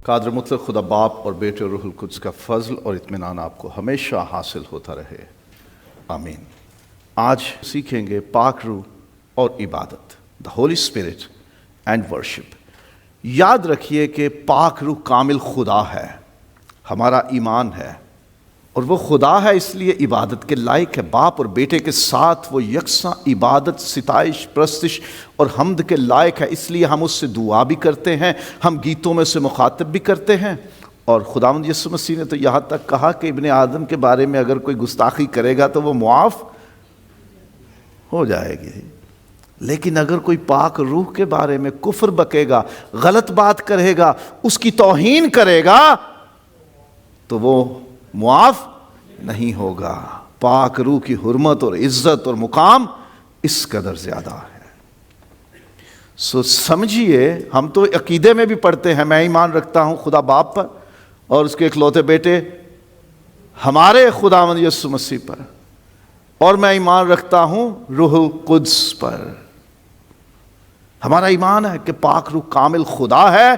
قادر مطلق خدا باپ اور بیٹے اور روح القدس کا فضل اور اطمینان آپ کو ہمیشہ حاصل ہوتا رہے، آمین۔ آج سیکھیں گے پاک روح اور عبادت، دا ہولی اسپرٹ اینڈ ورشپ۔ یاد رکھیے کہ پاک روح کامل خدا ہے، ہمارا ایمان ہے، اور وہ خدا ہے اس لیے عبادت کے لائق ہے۔ باپ اور بیٹے کے ساتھ وہ یکساں عبادت، ستائش، پرستش اور حمد کے لائق ہے، اس لیے ہم اس سے دعا بھی کرتے ہیں، ہم گیتوں میں سے مخاطب بھی کرتے ہیں۔ اور خداوند یسوع مسیح نے تو یہاں تک کہا کہ ابن آدم کے بارے میں اگر کوئی گستاخی کرے گا تو وہ معاف ہو جائے گی، لیکن اگر کوئی پاک روح کے بارے میں کفر بکے گا، غلط بات کرے گا، اس کی توہین کرے گا تو وہ معاف نہیں ہوگا۔ پاک روح کی حرمت اور عزت اور مقام اس قدر زیادہ ہے۔ سمجھیے، ہم تو عقیدے میں بھی پڑھتے ہیں، میں ایمان رکھتا ہوں خدا باپ پر اور اس کے اکلوتے بیٹے ہمارے خداوند یسوع مسیح پر، اور میں ایمان رکھتا ہوں روح القدس پر۔ ہمارا ایمان ہے کہ پاک روح کامل خدا ہے،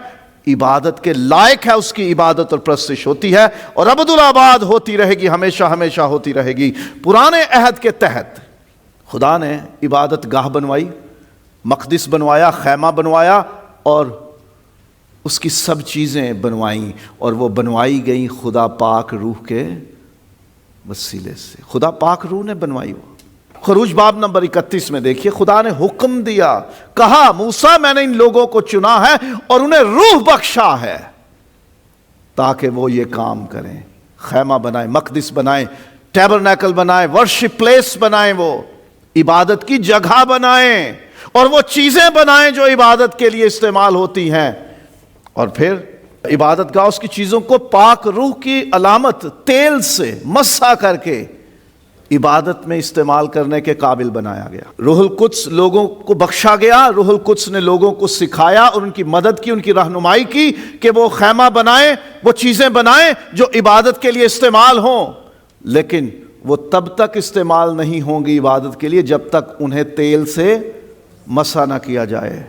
عبادت کے لائق ہے، اس کی عبادت اور پرستش ہوتی ہے اور ابدالآباد ہوتی رہے گی، ہمیشہ ہمیشہ ہوتی رہے گی۔ پرانے عہد کے تحت خدا نے عبادت گاہ بنوائی، مقدس بنوایا، خیمہ بنوایا اور اس کی سب چیزیں بنوائیں، اور وہ بنوائی گئیں خدا پاک روح کے وسیلے سے۔ خدا پاک روح نے بنوائی۔ وہ خروج باب نمبر 31 میں دیکھیے، خدا نے حکم دیا، کہا موسیٰ میں نے ان لوگوں کو چنا ہے اور انہیں روح بخشا ہے تاکہ وہ یہ کام کریں، خیمہ بنائیں، مقدس بنائیں، ٹیبرنیکل بنائیں، ورشپ پلیس بنائیں، وہ عبادت کی جگہ بنائیں اور وہ چیزیں بنائیں جو عبادت کے لیے استعمال ہوتی ہیں۔ اور پھر عبادت گاہ اس کی چیزوں کو پاک روح کی علامت تیل سے مسح کر کے عبادت میں استعمال کرنے کے قابل بنایا گیا۔ روح القدس لوگوں کو بخشا گیا، روح القدس نے لوگوں کو سکھایا اور ان کی مدد کی، ان کی رہنمائی کی کہ وہ خیمہ بنائیں، وہ چیزیں بنائیں جو عبادت کے لیے استعمال ہوں، لیکن وہ تب تک استعمال نہیں ہوں گی عبادت کے لیے جب تک انہیں تیل سے مسح نہ کیا جائے۔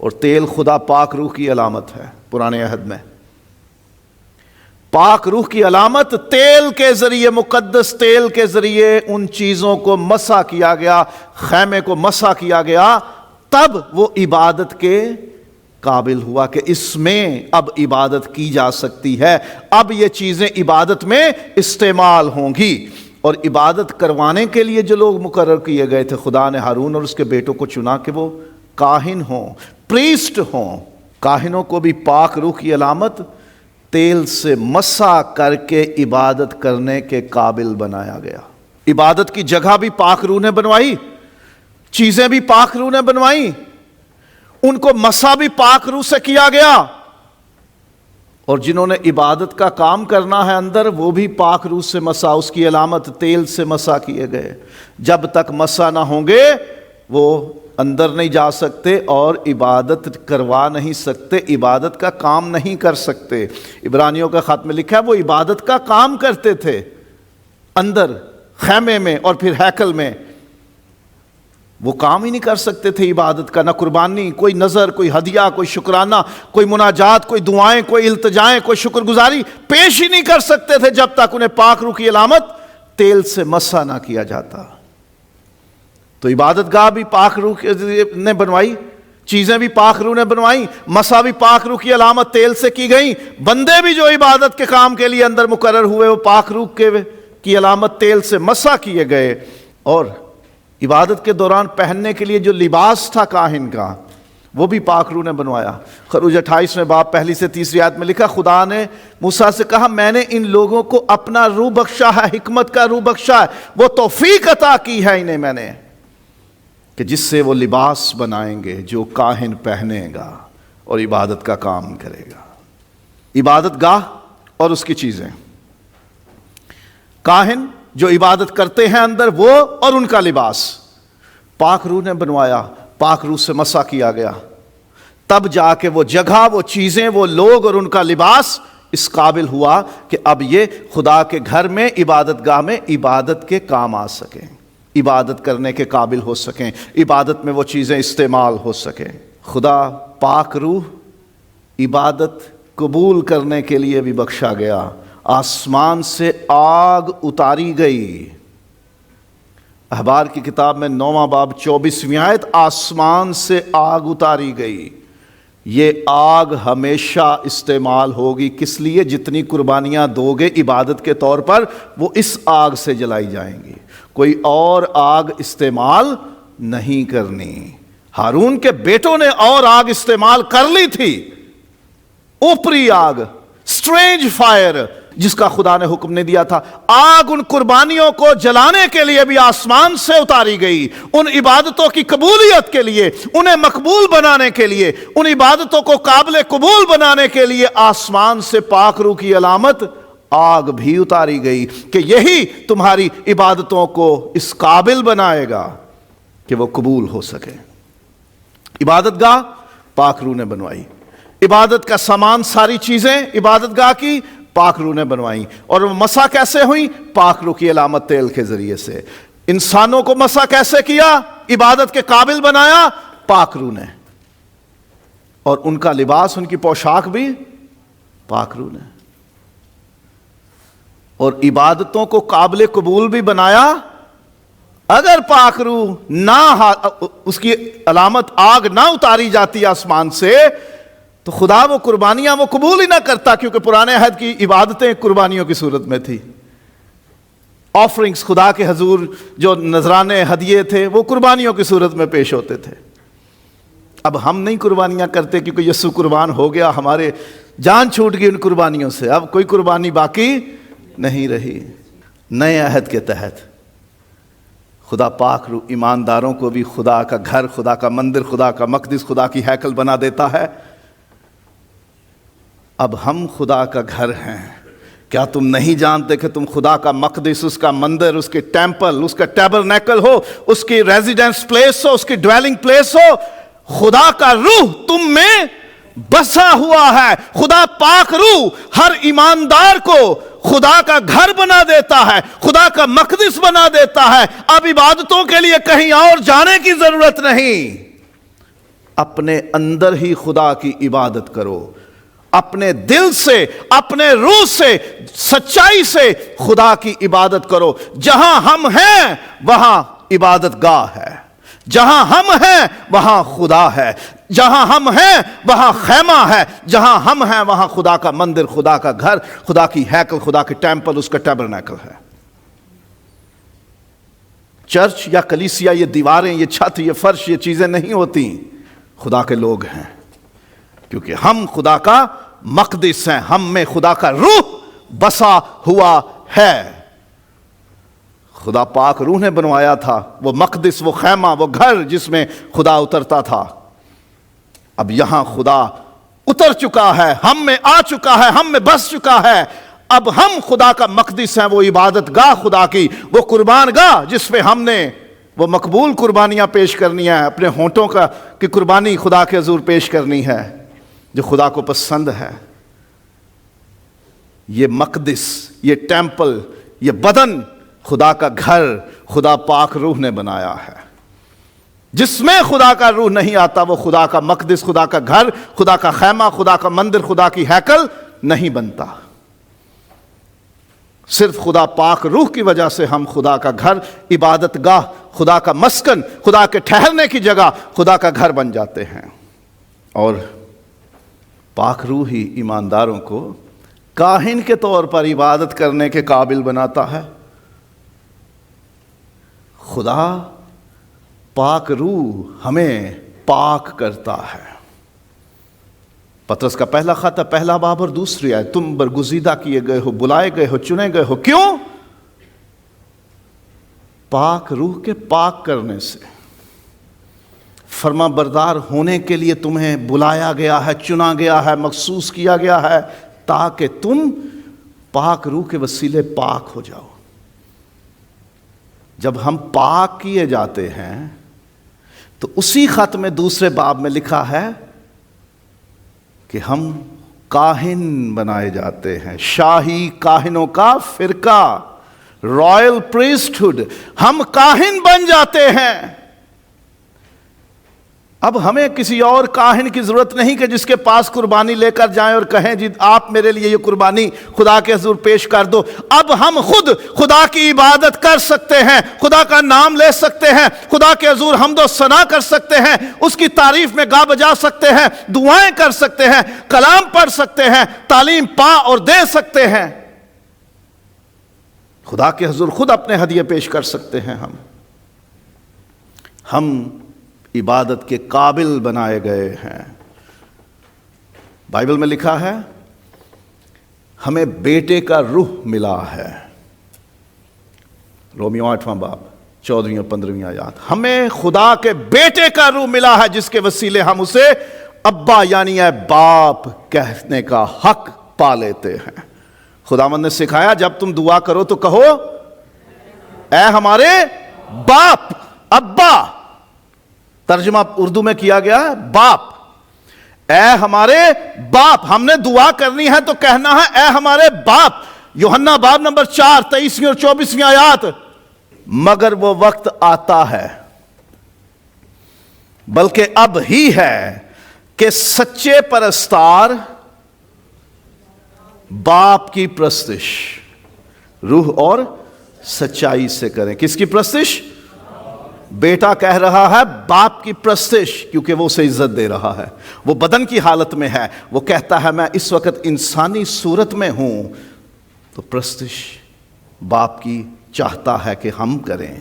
اور تیل خدا پاک روح کی علامت ہے۔ پرانے عہد میں پاک روح کی علامت تیل کے ذریعے، مقدس تیل کے ذریعے ان چیزوں کو مسح کیا گیا، خیمے کو مسح کیا گیا، تب وہ عبادت کے قابل ہوا کہ اس میں اب عبادت کی جا سکتی ہے، اب یہ چیزیں عبادت میں استعمال ہوں گی۔ اور عبادت کروانے کے لیے جو لوگ مقرر کیے گئے تھے، خدا نے ہارون اور اس کے بیٹوں کو چنا کہ وہ کاہن ہوں، پریسٹ ہوں۔ کاہنوں کو بھی پاک روح کی علامت تیل سے مسح کر کے عبادت کرنے کے قابل بنایا گیا۔ عبادت کی جگہ بھی پاک روح نے بنوائی، چیزیں بھی پاک روح نے بنوائی، ان کو مسح بھی پاک روح سے کیا گیا، اور جنہوں نے عبادت کا کام کرنا ہے اندر، وہ بھی پاک روح سے مسح، اس کی علامت تیل سے مسح کیے گئے۔ جب تک مسح نہ ہوں گے وہ اندر نہیں جا سکتے اور عبادت کروا نہیں سکتے، عبادت کا کام نہیں کر سکتے۔ عبرانیوں کا خط میں لکھا ہے وہ عبادت کا کام کرتے تھے اندر خیمے میں اور پھر ہیکل میں، وہ کام ہی نہیں کر سکتے تھے عبادت کا، نہ قربانی، کوئی نذر، کوئی ہدیہ، کوئی شکرانہ، کوئی مناجات، کوئی دعائیں، کوئی التجائیں، کوئی شکر گزاری پیش ہی نہیں کر سکتے تھے جب تک انہیں پاک روح کی علامت تیل سے مسح نہ کیا جاتا۔ تو عبادت گاہ بھی پاک روح نے بنوائی، چیزیں بھی پاک روح نے بنوائی، مسح بھی پاک روح کی علامت تیل سے کی گئی، بندے بھی جو عبادت کے کام کے لیے اندر مقرر ہوئے وہ پاک روح کی علامت تیل سے مسح کیے گئے۔ اور عبادت کے دوران پہننے کے لیے جو لباس تھا کاہن کا، وہ بھی پاک روح نے بنوایا۔ خروج 28 میں باب 1 سے 3 آیت میں لکھا، خدا نے موسیٰ سے کہا میں نے ان لوگوں کو اپنا روح بخشا ہے، حکمت کا روح بخشا ہے، وہ توفیق عطا کی ہے انہیں میں نے کہ جس سے وہ لباس بنائیں گے جو کاہن پہنے گا اور عبادت کا کام کرے گا۔ عبادت گاہ اور اس کی چیزیں، کاہن جو عبادت کرتے ہیں اندر، وہ اور ان کا لباس پاک روح نے بنوایا، پاک روح سے مسح کیا گیا، تب جا کے وہ جگہ، وہ چیزیں، وہ لوگ اور ان کا لباس اس قابل ہوا کہ اب یہ خدا کے گھر میں، عبادت گاہ میں عبادت کے کام آ سکیں، عبادت کرنے کے قابل ہو سکیں، عبادت میں وہ چیزیں استعمال ہو سکیں۔ خدا پاک روح عبادت قبول کرنے کے لیے بھی بخشا گیا۔ آسمان سے آگ اتاری گئی۔ احبار کی کتاب میں 9واں باب 24ویں آیت، آسمان سے آگ اتاری گئی۔ یہ آگ ہمیشہ استعمال ہوگی، کس لیے؟ جتنی قربانیاں دو گے عبادت کے طور پر وہ اس آگ سے جلائی جائیں گی، کوئی اور آگ استعمال نہیں کرنی۔ ہارون کے بیٹوں نے اور آگ استعمال کر لی تھی، اوپری آگ، سٹرینج فائر، جس کا خدا نے حکم نہیں دیا تھا۔ آگ ان قربانیوں کو جلانے کے لیے بھی آسمان سے اتاری گئی، ان عبادتوں کی قبولیت کے لیے، انہیں مقبول بنانے کے لیے، ان عبادتوں کو قابل قبول بنانے کے لیے آسمان سے پاک روح کی علامت آگ بھی اتاری گئی کہ یہی تمہاری عبادتوں کو اس قابل بنائے گا کہ وہ قبول ہو سکے۔ عبادت گاہ پاک روح نے بنوائی، عبادت کا سامان، ساری چیزیں عبادت گاہ کی پاک روح نے بنوائی، اور وہ مسح کیسے ہوئی؟ پاک روح کی علامت تیل کے ذریعے سے۔ انسانوں کو مسح کیسے کیا؟ عبادت کے قابل بنایا پاک روح نے، اور ان کا لباس، ان کی پوشاک بھی پاک روح نے، اور عبادتوں کو قابل قبول بھی بنایا۔ اگر پاک روح نہ، اس کی علامت آگ نہ اتاری جاتی آسمان سے، تو خدا وہ قربانیاں وہ قبول ہی نہ کرتا، کیونکہ پرانے عہد کی عبادتیں قربانیوں کی صورت میں تھی۔ آفرنگز، خدا کے حضور جو نذرانے ہدیے تھے وہ قربانیوں کی صورت میں پیش ہوتے تھے۔ اب ہم نہیں قربانیاں کرتے کیونکہ یسوع قربان ہو گیا، ہمارے جان چھوٹ گئی ان قربانیوں سے، اب کوئی قربانی باقی نہیں رہی۔ نئے عہد کے تحت خدا پاک روح ایمانداروں کو بھی خدا کا گھر، خدا کا مندر، خدا کا مقدس، خدا کی ہیکل بنا دیتا ہے۔ اب ہم خدا کا گھر ہیں۔ کیا تم نہیں جانتے کہ تم خدا کا مقدس، اس کا مندر، اس کے ٹیمپل، اس کا ٹیبرنیکل ہو، اس کی ریزیڈنس پلیس ہو، اس کی ڈویلنگ پلیس ہو؟ خدا کا روح تم میں بسا ہوا ہے۔ خدا پاک روح ہر ایماندار کو خدا کا گھر بنا دیتا ہے، خدا کا مقدس بنا دیتا ہے۔ اب عبادتوں کے لیے کہیں اور جانے کی ضرورت نہیں، اپنے اندر ہی خدا کی عبادت کرو، اپنے دل سے، اپنے روح سے، سچائی سے خدا کی عبادت کرو۔ جہاں ہم ہیں وہاں عبادت گاہ ہے، جہاں ہم ہیں وہاں خدا ہے، جہاں ہم ہیں وہاں خیمہ ہے، جہاں ہم ہیں وہاں خدا کا مندر، خدا کا گھر، خدا کی ہیکل، خدا کے ٹیمپل، اس کا ٹیبرنیکل ہے۔ چرچ یا کلیسیا، یہ دیواریں، یہ چھت، یہ فرش، یہ چیزیں نہیں ہوتی، خدا کے لوگ ہیں، کیونکہ ہم خدا کا مقدس ہیں، ہم میں خدا کا روح بسا ہوا ہے۔ خدا پاک روح نے بنوایا تھا وہ مقدس، وہ خیمہ، وہ گھر جس میں خدا اترتا تھا۔ اب یہاں خدا اتر چکا ہے، ہم میں آ چکا ہے، ہم میں بس چکا ہے۔ اب ہم خدا کا مقدس ہیں، وہ عبادت گاہ خدا کی، وہ قربان گاہ جس پہ ہم نے وہ مقبول قربانیاں پیش کرنی ہیں، اپنے ہونٹوں کی قربانی خدا کے حضور پیش کرنی ہے جو خدا کو پسند ہے۔ یہ مقدس، یہ ٹیمپل، یہ بدن خدا کا گھر خدا پاک روح نے بنایا ہے۔ جس میں خدا کا روح نہیں آتا وہ خدا کا مقدس، خدا کا گھر، خدا کا خیمہ، خدا کا مندر، خدا کی ہیکل نہیں بنتا۔ صرف خدا پاک روح کی وجہ سے ہم خدا کا گھر، عبادت گاہ، خدا کا مسکن، خدا کے ٹھہرنے کی جگہ، خدا کا گھر بن جاتے ہیں۔ اور پاک روح ہی ایمانداروں کو کاہن کے طور پر عبادت کرنے کے قابل بناتا ہے۔ خدا پاک روح ہمیں پاک کرتا ہے۔ پطرس کا پہلا خط ہے، پہلا باب اور دوسری آیت، تم برگزیدہ کیے گئے ہو، بلائے گئے ہو، چنے گئے ہو۔ کیوں؟ پاک روح کے پاک کرنے سے، فرما بردار ہونے کے لیے تمہیں بلایا گیا ہے، چنا گیا ہے، مخصوص کیا گیا ہے، تاکہ تم پاک روح کے وسیلے پاک ہو جاؤ۔ جب ہم پاک کیے جاتے ہیں تو اسی خط میں دوسرے باب میں لکھا ہے کہ ہم کاہن بنائے جاتے ہیں، شاہی کاہنوں کا فرقہ، رائل پریسٹہڈ، ہم کاہن بن جاتے ہیں۔ اب ہمیں کسی اور کاہن کی ضرورت نہیں کہ جس کے پاس قربانی لے کر جائیں اور کہیں جی آپ میرے لیے یہ قربانی خدا کے حضور پیش کر دو. اب ہم خود خدا کی عبادت کر سکتے ہیں, خدا کا نام لے سکتے ہیں, خدا کے حضور حمد و ثنا کر سکتے ہیں, اس کی تعریف میں گا بجا سکتے ہیں, دعائیں کر سکتے ہیں, کلام پڑھ سکتے ہیں, تعلیم پا اور دے سکتے ہیں. خدا کے حضور خود اپنے ہدیے پیش کر سکتے ہیں. ہم عبادت کے قابل بنائے گئے ہیں. بائبل میں لکھا ہے ہمیں بیٹے کا روح ملا ہے. رومیو 8واں باب 14ویں اور 15ویں آیات. ہمیں خدا کے بیٹے کا روح ملا ہے جس کے وسیلے ہم اسے ابا یعنی اے باپ کہنے کا حق پا لیتے ہیں. خداوند نے سکھایا جب تم دعا کرو تو کہو اے ہمارے باپ. ابا ترجمہ اردو میں کیا گیا ہے باپ. اے ہمارے باپ. ہم نے دعا کرنی ہے تو کہنا ہے اے ہمارے باپ. یوحنا باب نمبر 4 23ویں اور 24ویں آیات. مگر وہ وقت آتا ہے بلکہ اب ہی ہے کہ سچے پرستار باپ کی پرستش روح اور سچائی سے کریں. کس کی پرستش؟ بیٹا کہہ رہا ہے باپ کی پرستش, کیونکہ وہ اسے عزت دے رہا ہے. وہ بدن کی حالت میں ہے, وہ کہتا ہے میں اس وقت انسانی صورت میں ہوں, تو پرستش باپ کی چاہتا ہے کہ ہم کریں.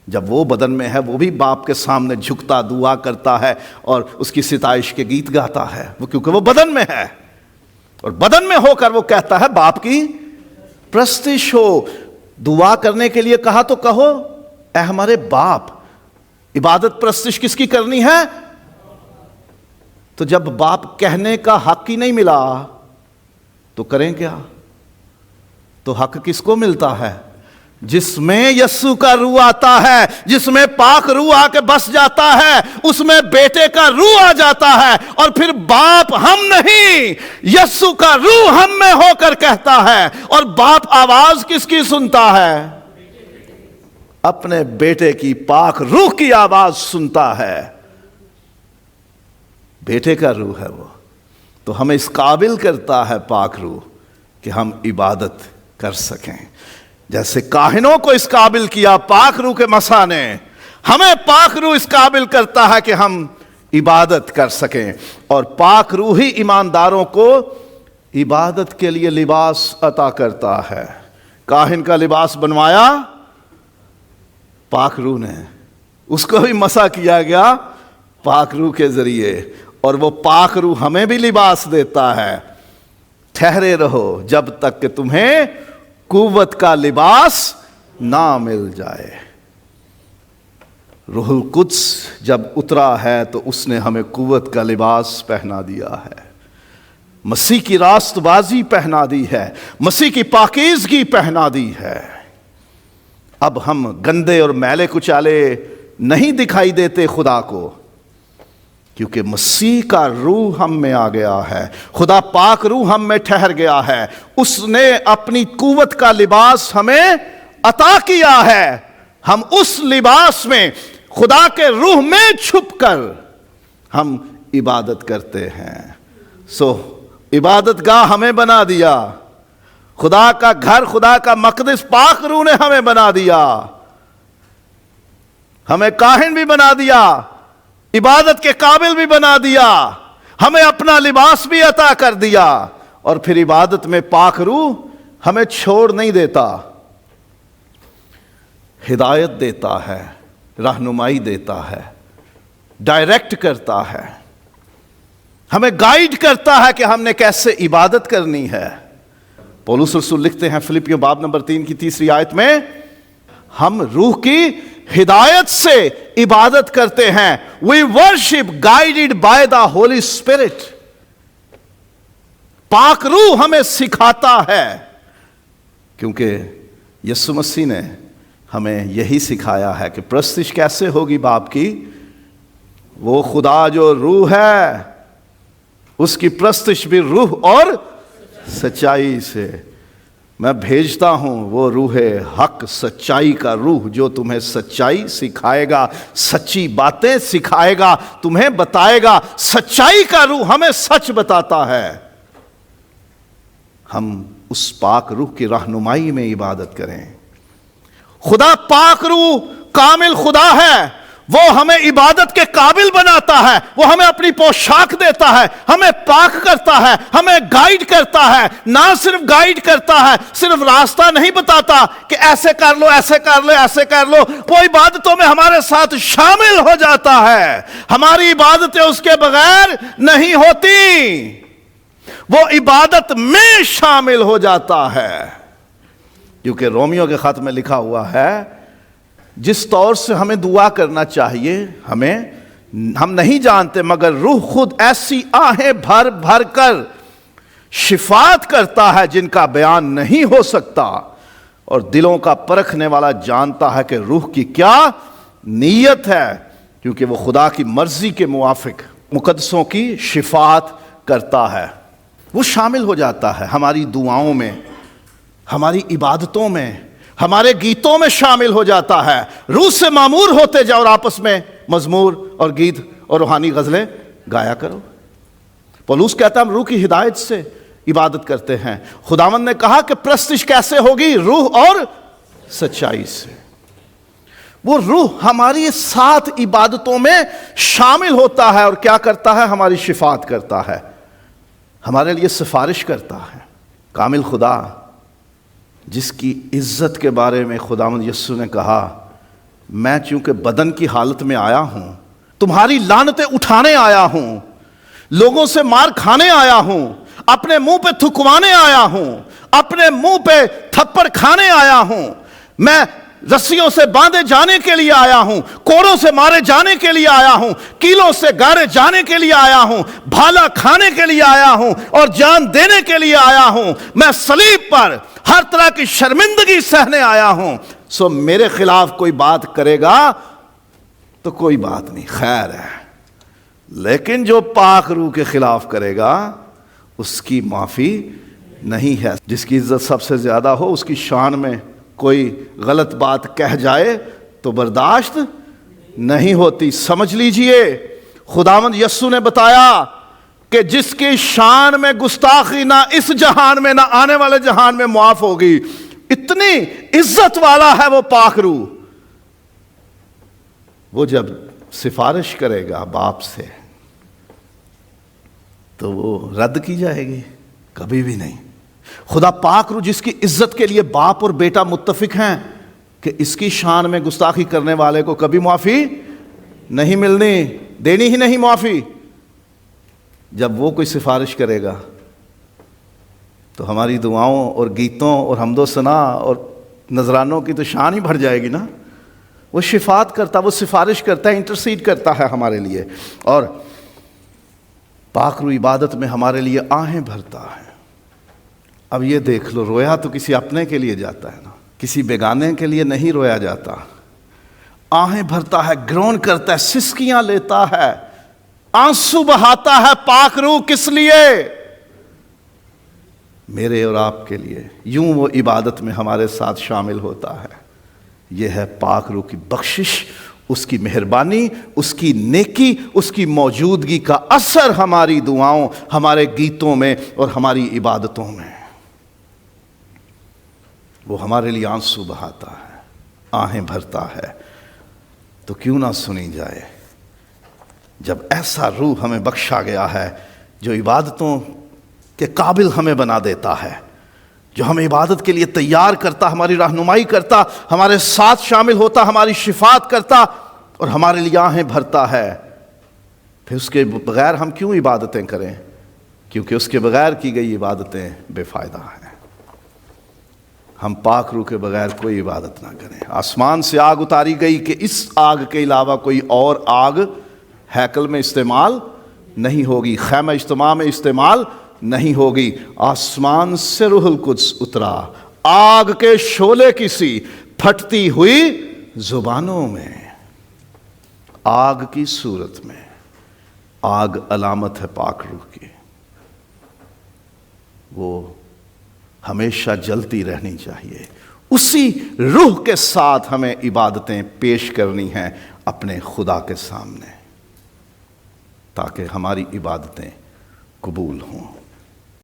جب وہ بدن میں ہے وہ بھی باپ کے سامنے جھکتا دعا کرتا ہے اور اس کی ستائش کے گیت گاتا ہے, وہ کیونکہ وہ بدن میں ہے. اور بدن میں ہو کر وہ کہتا ہے باپ کی پرستش ہو. دعا کرنے کے لیے کہا تو کہو اے ہمارے باپ. عبادت پرستش کس کی کرنی ہے؟ تو جب باپ کہنے کا حق ہی نہیں ملا تو کریں کیا؟ تو حق کس کو ملتا ہے؟ جس میں یسوع کا روح آتا ہے, جس میں پاک روح آ کے بس جاتا ہے, اس میں بیٹے کا روح آ جاتا ہے. اور پھر باپ ہم نہیں, یسوع کا روح ہم میں ہو کر کہتا ہے. اور باپ آواز کس کی سنتا ہے؟ اپنے بیٹے کی پاک روح کی آواز سنتا ہے. بیٹے کا روح ہے وہ. تو ہمیں اس قابل کرتا ہے پاک روح کہ ہم عبادت کر سکیں. جیسے کاہنوں کو اس قابل کیا پاک روح کے مسح نے, ہمیں پاک روح اس قابل کرتا ہے کہ ہم عبادت کر سکیں. اور پاک روح ہی ایمانداروں کو عبادت کے لیے لباس عطا کرتا ہے. کاہن کا لباس بنوایا پاک روح نے, اس کو بھی مسح کیا گیا پاک روح کے ذریعے. اور وہ پاک روح ہمیں بھی لباس دیتا ہے. ٹھہرے رہو جب تک کہ تمہیں قوت کا لباس نہ مل جائے. روح القدس جب اترا ہے تو اس نے ہمیں قوت کا لباس پہنا دیا ہے. مسیح کی راست بازی پہنا دی ہے, مسیح کی پاکیزگی پہنا دی ہے. اب ہم گندے اور میلے کچالے نہیں دکھائی دیتے خدا کو, کیونکہ مسیح کا روح ہم میں آ گیا ہے. خدا پاک روح ہم میں ٹھہر گیا ہے. اس نے اپنی قوت کا لباس ہمیں عطا کیا ہے. ہم اس لباس میں خدا کے روح میں چھپ کر ہم عبادت کرتے ہیں. عبادت گاہ ہمیں بنا دیا. خدا کا گھر, خدا کا مقدس پاک روح نے ہمیں بنا دیا. ہمیں کاہن بھی بنا دیا, عبادت کے قابل بھی بنا دیا, ہمیں اپنا لباس بھی عطا کر دیا. اور پھر عبادت میں پاک روح ہمیں چھوڑ نہیں دیتا, ہدایت دیتا ہے, رہنمائی دیتا ہے, ڈائریکٹ کرتا ہے, ہمیں گائیڈ کرتا ہے کہ ہم نے کیسے عبادت کرنی ہے. پولس رسول لکھتے ہیں فلپیوں باب نمبر 3 کی 3 آیت میں, ہم روح کی ہدایت سے عبادت کرتے ہیں. We worship guided by the Holy Spirit. پاک روح ہمیں سکھاتا ہے, کیونکہ یسوع مسیح نے ہمیں یہی سکھایا ہے کہ پرستش کیسے ہوگی باپ کی. وہ خدا جو روح ہے اس کی پرستش بھی روح اور سچائی سے. میں بھیجتا ہوں وہ روح حق، سچائی کا روح، جو تمہیں سچائی سکھائے گا، سچی باتیں سکھائے گا، تمہیں بتائے گا۔ سچائی کا روح ہمیں سچ بتاتا ہے۔ ہم اس پاک روح کی رہنمائی میں عبادت کریں۔ خدا پاک روح کامل خدا ہے، وہ ہمیں عبادت کے قابل بناتا ہے، وہ ہمیں اپنی پوشاک دیتا ہے، ہمیں پاک کرتا ہے، ہمیں گائیڈ کرتا ہے۔ نہ صرف گائیڈ کرتا ہے، صرف راستہ نہیں بتاتا کہ ایسے کر لو، ایسے کر لو، ایسے کر لو، وہ عبادتوں میں ہمارے ساتھ شامل ہو جاتا ہے۔ ہماری عبادتیں اس کے بغیر نہیں ہوتی، وہ عبادت میں شامل ہو جاتا ہے۔ کیونکہ رومیو کے خط میں لکھا ہوا ہے جس طور سے ہمیں دعا کرنا چاہیے ہم نہیں جانتے، مگر روح خود ایسی آہیں بھر بھر کر شفاعت کرتا ہے جن کا بیان نہیں ہو سکتا، اور دلوں کا پرکھنے والا جانتا ہے کہ روح کی کیا نیت ہے، کیونکہ وہ خدا کی مرضی کے موافق مقدسوں کی شفاعت کرتا ہے۔ وہ شامل ہو جاتا ہے ہماری دعاؤں میں، ہماری عبادتوں میں، ہمارے گیتوں میں شامل ہو جاتا ہے۔ روح سے معمور ہوتے جاؤ اور آپس میں مزمور اور گیت اور روحانی غزلیں گایا کرو۔ پولس کہتا ہے ہم روح کی ہدایت سے عبادت کرتے ہیں۔ خداوند نے کہا کہ پرستش کیسے ہوگی؟ روح اور سچائی سے۔ وہ روح ہماری ساتھ عبادتوں میں شامل ہوتا ہے اور کیا کرتا ہے؟ ہماری شفاعت کرتا ہے، ہمارے لیے سفارش کرتا ہے۔ کامل خدا جس کی عزت کے بارے میں خداوند یسوع نے کہا میں چونکہ بدن کی حالت میں آیا ہوں، تمہاری لعنتیں اٹھانے آیا ہوں، لوگوں سے مار کھانے آیا ہوں، اپنے منہ پہ تھکوانے آیا ہوں، اپنے منہ پہ تھپڑ کھانے آیا ہوں، میں رسیوں سے باندھے جانے کے لیے آیا ہوں، کوڑوں سے مارے جانے کے لیے آیا ہوں، کیلوں سے گاڑے جانے کے لیے آیا ہوں، بھالا کھانے کے لیے آیا ہوں اور جان دینے کے لیے آیا ہوں، میں صلیب پر ہر طرح کی شرمندگی سہنے آیا ہوں۔ سو میرے خلاف کوئی بات کرے گا تو کوئی بات نہیں، خیر ہے، لیکن جو پاک روح کے خلاف کرے گا اس کی معافی نہیں ہے۔ جس کی عزت سب سے زیادہ ہو اس کی شان میں کوئی غلط بات کہہ جائے تو برداشت نہیں ہوتی۔ سمجھ لیجئے خداوند یسوع نے بتایا کہ جس کی شان میں گستاخی نہ اس جہان میں نہ آنے والے جہان میں معاف ہوگی، اتنی عزت والا ہے وہ پاک روح۔ وہ جب سفارش کرے گا باپ سے تو وہ رد کی جائے گی؟ کبھی بھی نہیں۔ خدا پاک روح جس کی عزت کے لیے باپ اور بیٹا متفق ہیں کہ اس کی شان میں گستاخی کرنے والے کو کبھی معافی نہیں ملنی، دینی ہی نہیں معافی۔ جب وہ کوئی سفارش کرے گا تو ہماری دعاؤں اور گیتوں اور حمد و ثنا اور نذرانوں کی تو شان ہی بڑھ جائے گی نا۔ وہ شفاعت کرتا، وہ سفارش کرتا ہے، انٹرسیڈ کرتا ہے ہمارے لیے، اور پاک روح عبادت میں ہمارے لیے آہیں بھرتا ہے۔ اب یہ دیکھ لو، رویا تو کسی اپنے کے لیے جاتا ہے نا، کسی بیگانے کے لیے نہیں رویا جاتا۔ آہیں بھرتا ہے، گرون کرتا ہے، سسکیاں لیتا ہے، آنسو بہاتا ہے۔ پاک روح کس لیے؟ میرے اور آپ کے لیے۔ یوں وہ عبادت میں ہمارے ساتھ شامل ہوتا ہے۔ یہ ہے پاک روح کی بخشش، اس کی مہربانی، اس کی نیکی، اس کی موجودگی کا اثر ہماری دعاؤں، ہمارے گیتوں میں اور ہماری عبادتوں میں۔ وہ ہمارے لیے آنسو بہاتا ہے، آہیں بھرتا ہے، تو کیوں نہ سنی جائے؟ جب ایسا روح ہمیں بخشا گیا ہے جو عبادتوں کے قابل ہمیں بنا دیتا ہے، جو ہمیں عبادت کے لیے تیار کرتا، ہماری رہنمائی کرتا، ہمارے ساتھ شامل ہوتا، ہماری شفاعت کرتا اور ہمارے لیے آہیں بھرتا ہے، پھر اس کے بغیر ہم کیوں عبادتیں کریں؟ کیونکہ اس کے بغیر کی گئی عبادتیں بے فائدہ ہیں۔ ہم پاک روح کے بغیر کوئی عبادت نہ کریں۔ آسمان سے آگ اتاری گئی کہ اس آگ کے علاوہ کوئی اور آگ ہیکل میں استعمال نہیں ہوگی، خیمہ اجتماع میں استعمال نہیں ہوگی۔ آسمان سے روح القدس اترا، آگ کے شعلے کی سی پھٹتی ہوئی زبانوں میں، آگ کی صورت میں۔ آگ علامت ہے پاک روح کی، وہ ہمیشہ جلتی رہنی چاہیے، اسی روح کے ساتھ ہمیں عبادتیں پیش کرنی ہیں اپنے خدا کے سامنے، تاکہ ہماری عبادتیں قبول ہوں۔